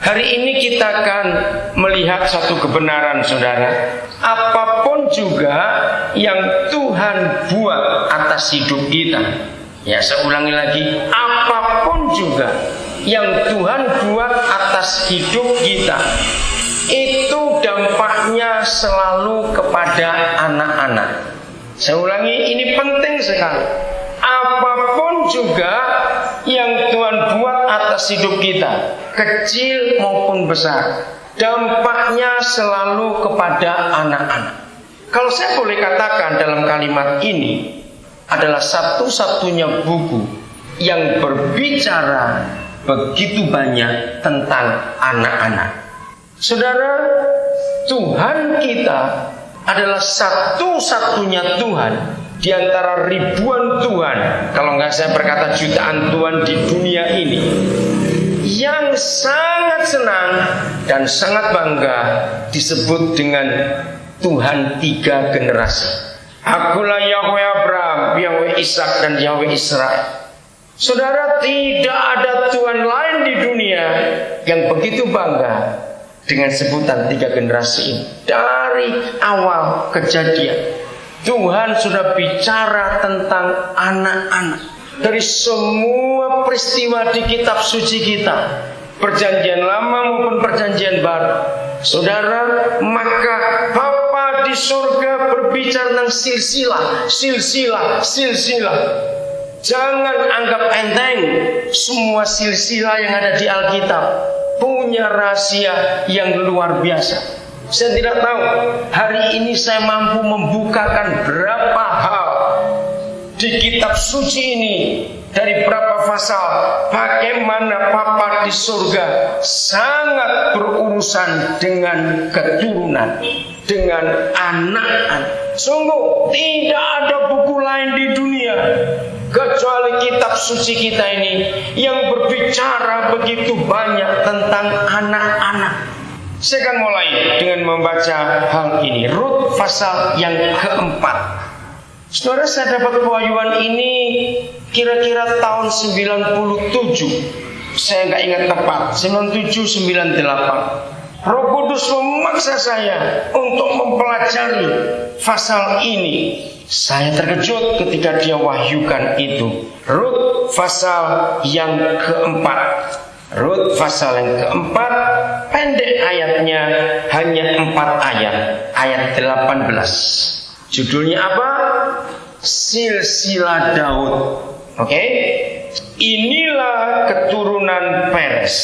Hari ini kita akan melihat satu kebenaran, saudara. Apapun juga yang Tuhan buat atas hidup kita. Ya, saya ulangi lagi. Apapun juga yang Tuhan buat atas hidup kita, itu dampaknya selalu kepada anak-anak. Saya ulangi, ini penting sekali. Apapun juga yang Tuhan buat atas hidup kita, kecil maupun besar, dampaknya selalu kepada anak-anak. Kalau saya boleh katakan dalam kalimat ini, adalah satu-satunya buku yang berbicara begitu banyak tentang anak-anak. Saudara, Tuhan kita adalah satu-satunya Tuhan di antara ribuan Tuhan, kalau nggak saya berkata jutaan Tuhan di dunia ini, yang sangat senang dan sangat bangga disebut dengan Tuhan 3 generasi. Akulah Yahweh Abraham, Yahweh Ishak, dan Yahweh Israel. Saudara, tidak ada Tuhan lain di dunia yang begitu bangga dengan sebutan 3 generasi ini. Dari awal kejadian, Tuhan sudah bicara tentang anak-anak. Dari semua peristiwa di kitab suci kita, Perjanjian Lama maupun Perjanjian Baru, saudara, maka Bapa di surga berbicara tentang silsilah. Jangan anggap enteng semua silsilah yang ada di Alkitab punya rahasia yang luar biasa. Saya tidak tahu hari ini saya mampu membukakan berapa hal di kitab suci ini, dari berapa pasal, bagaimana Bapa di surga sangat berurusan dengan keturunan, dengan anak-anak. Sungguh tidak ada buku lain di dunia kecuali kitab suci kita ini yang berbicara begitu banyak tentang anak-anak. Saya akan mulai dengan membaca hal ini. Rut pasal yang keempat. Saudara, saya dapat pewahyuan ini kira-kira tahun 97. Saya nggak ingat tepat, 97-98. Roh Kudus memaksa saya untuk mempelajari pasal ini. Saya terkejut ketika dia wahyukan itu. Rut pasal yang keempat. Rut pasal yang keempat, pendek ayatnya, hanya 4 ayat. Ayat 18. Judulnya apa? Silsilah Daud. Oke? Inilah keturunan Peres.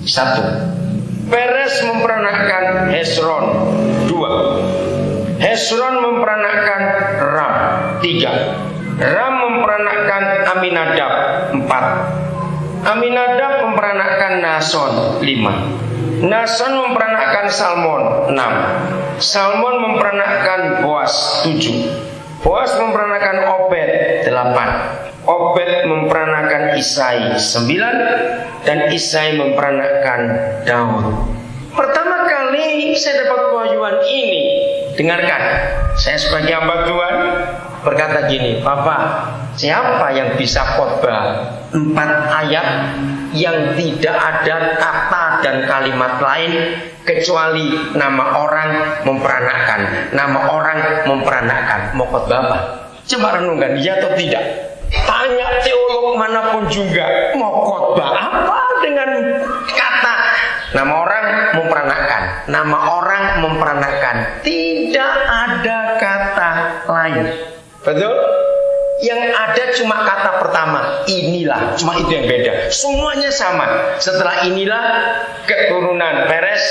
1. Peres memperanakkan Hezron. 2. Hezron memperanakkan Ram. 3. Ram memperanakkan Aminadab. 4. Aminadab memperanakkan Nason. 5. Nason memperanakkan Salmon. 6. Salmon memperanakkan Boas. 7. Boas memperanakkan Obed. 8. Obed memperanakkan Isai. 9. Dan Isai memperanakkan Daud. Pertama kali saya dapat pewahyuan ini, dengarkan. Saya sebagai hamba Tuhan berkata gini, Bapak, siapa yang bisa khotbah 4 ayat yang tidak ada kata dan kalimat lain kecuali nama orang memperanakkan, nama orang memperanakkan? Mau khotbah apa? Coba renungkan, iya atau tidak? Tanya teolog manapun juga, mau khotbah apa dengan kata nama orang memperanakkan, nama orang memperanakkan? Tidak ada kata lain. Betul? Yang ada cuma kata pertama, inilah, cuma itu yang beda. Semuanya sama. Setelah inilah keturunan Peres,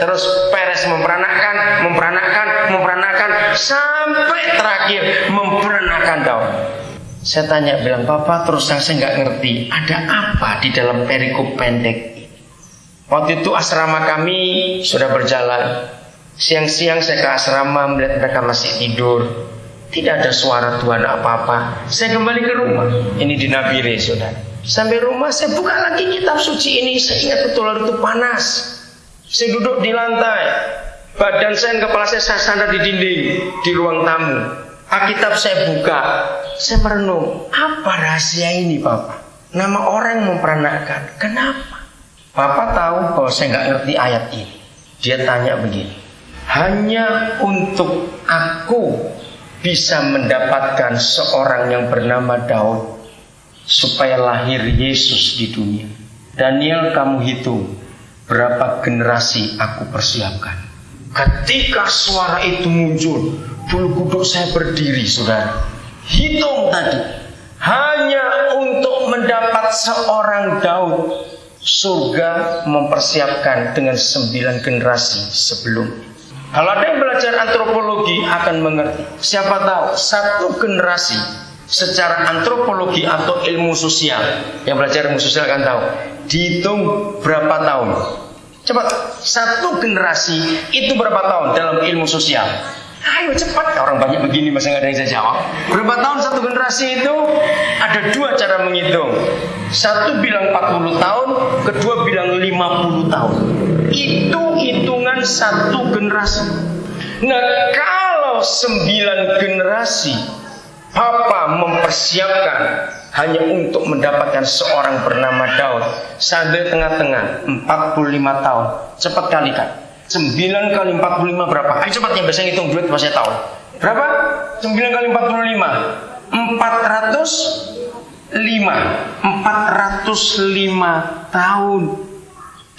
terus Peres memperanakkan sampai terakhir memperanakkan Daud. Saya tanya, bilang, Bapak, terus saya nggak ngerti ada apa di dalam perikop pendek ini. Waktu itu asrama kami sudah berjalan. Siang-siang saya ke asrama melihat mereka masih tidur. Tidak ada suara Tuhan apa-apa. Saya kembali ke rumah. Ini di Nabire, saudara. Sampai rumah saya buka lagi kitab suci ini. Saya ingat betul hari itu panas. Saya duduk di lantai. Badan saya dan kepala saya sandar di dinding di ruang tamu. Alkitab saya buka. Saya merenung. Apa rahasia ini, Bapak? Nama orang memperanakkan. Kenapa? Papa tahu bahwa saya nggak ngerti ayat ini. Dia tanya begini, hanya untuk aku bisa mendapatkan seorang yang bernama Daud supaya lahir Yesus di dunia. Daniel, kamu hitung berapa generasi aku persiapkan. Ketika suara itu muncul, bulu kuduk saya berdiri, saudara. Hitung tadi, hanya untuk mendapat seorang Daud, surga mempersiapkan dengan 9 generasi sebelumnya. Kalau ada yang belajar antropologi akan mengerti. Siapa tahu satu generasi secara antropologi atau ilmu sosial, yang belajar ilmu sosial akan tahu, dihitung berapa tahun. Cepat, satu generasi itu berapa tahun dalam ilmu sosial? Ayo cepat, orang banyak begini masih nggak ada yang saya jawab. Berapa tahun satu generasi itu? Ada 2 cara menghitung. Satu bilang 40 tahun, kedua bilang 50 tahun. Itu hitungan satu generasi. Nah, kalau 9 generasi Papa mempersiapkan hanya untuk mendapatkan seorang bernama Daud, sambil tengah-tengah 45 tahun. Cepat kalikan. 9 kali 45 berapa? Ayo cepat, yang biasa ngitung duit pasti tahu. Berapa? 9 kali 45 405 tahun.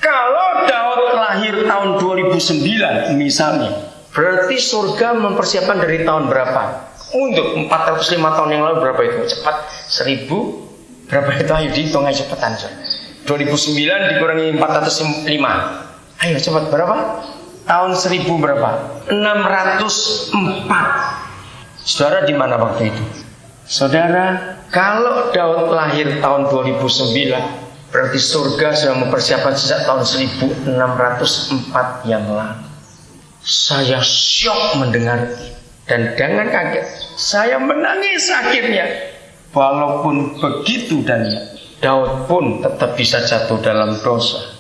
Kalau Daud lahir tahun 2009 misalnya, berarti surga mempersiapkan dari tahun berapa? Untuk 405 tahun yang lalu berapa itu? Cepat, 1000 berapa itu? Ayo dihitung aja cepetan. 2009 dikurangi 405. Ayo cepat, berapa? Tahun 1000 berapa? 604. Saudara di mana waktu itu? Saudara, kalau Daud lahir tahun 2009, berarti surga sudah mempersiapkan sejak tahun 1604 yang lalu. Saya syok mendengar itu. Dan jangan kaget, saya menangis akhirnya. Walaupun begitu Daniel, Daud pun tetap bisa jatuh dalam dosa.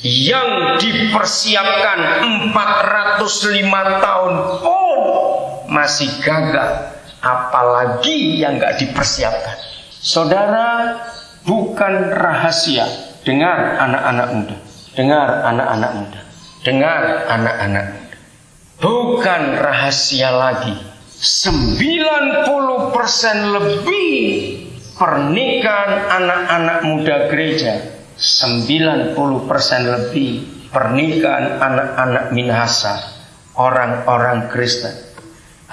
Yang dipersiapkan 405 tahun pun masih gagal. Apalagi yang gak dipersiapkan. Saudara, bukan rahasia. Dengar anak-anak muda. Dengar anak-anak muda. Dengar anak-anak muda. Bukan rahasia lagi. 90% lebih pernikahan anak-anak muda gereja, 90% lebih pernikahan anak-anak minahasa, orang-orang Kristen,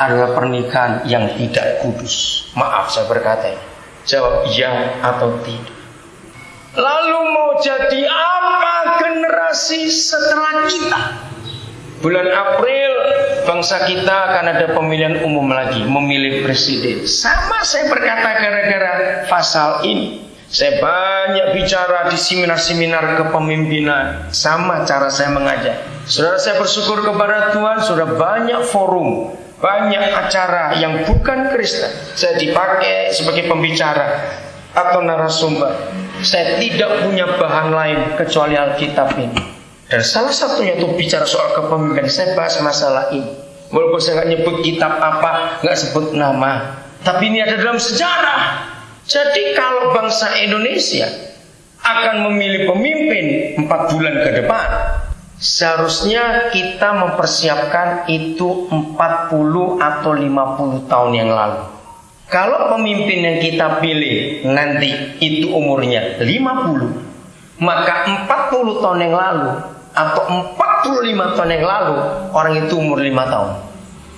adalah pernikahan yang tidak kudus. Maaf saya berkata ini. Jawab ya atau tidak. Lalu mau jadi apa generasi setelah kita? Bulan April bangsa kita akan ada pemilihan umum lagi, memilih presiden. Sama saya berkata gara-gara pasal ini. Saya banyak bicara di seminar-seminar kepemimpinan. Sama cara saya mengajar. Saudara, saya bersyukur kepada Tuhan, sudah banyak forum, banyak acara yang bukan Kristen saya dipakai sebagai pembicara atau narasumber. Saya tidak punya bahan lain kecuali Alkitab ini. Dan salah satunya itu bicara soal kepemimpinan. Saya bahas masalah ini. Walaupun saya nggak nyebut kitab apa, nggak sebut nama, tapi ini ada dalam sejarah. Jadi kalau bangsa Indonesia akan memilih pemimpin 4 bulan ke depan, seharusnya kita mempersiapkan itu 40 atau 50 tahun yang lalu. Kalau pemimpin yang kita pilih nanti itu umurnya 50, maka 40 tahun yang lalu atau 45 tahun yang lalu orang itu umur 5 tahun.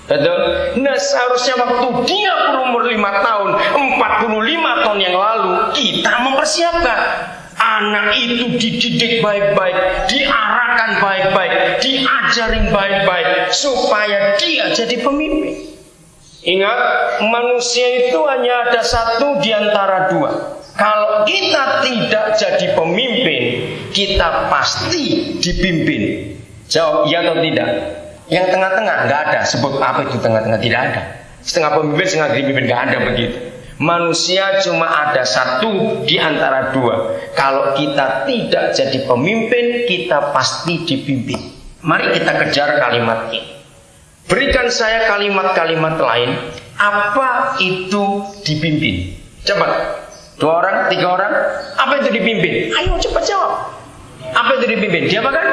Betul? Nah, seharusnya waktu dia berumur 5 tahun, 45 tahun yang lalu kita mempersiapkan. Anak itu dididik baik-baik, diarahkan baik-baik, diajarin baik-baik supaya dia jadi pemimpin. Ingat, manusia itu hanya ada satu di antara dua. Kalau kita tidak jadi pemimpin, kita pasti dipimpin. Jawab ya atau tidak? Yang tengah-tengah nggak ada. Sebut apa itu tengah-tengah? Tidak ada. Setengah pemimpin, setengah dipimpin, nggak ada begitu. Manusia cuma ada satu di antara dua. Kalau kita tidak jadi pemimpin, kita pasti dipimpin. Mari kita kejar kalimat ini. Berikan saya kalimat-kalimat lain. Apa itu dipimpin? Cepat. 2 orang, 3 orang. Apa itu dipimpin? Ayo cepat jawab. Apa itu dipimpin? Dia makan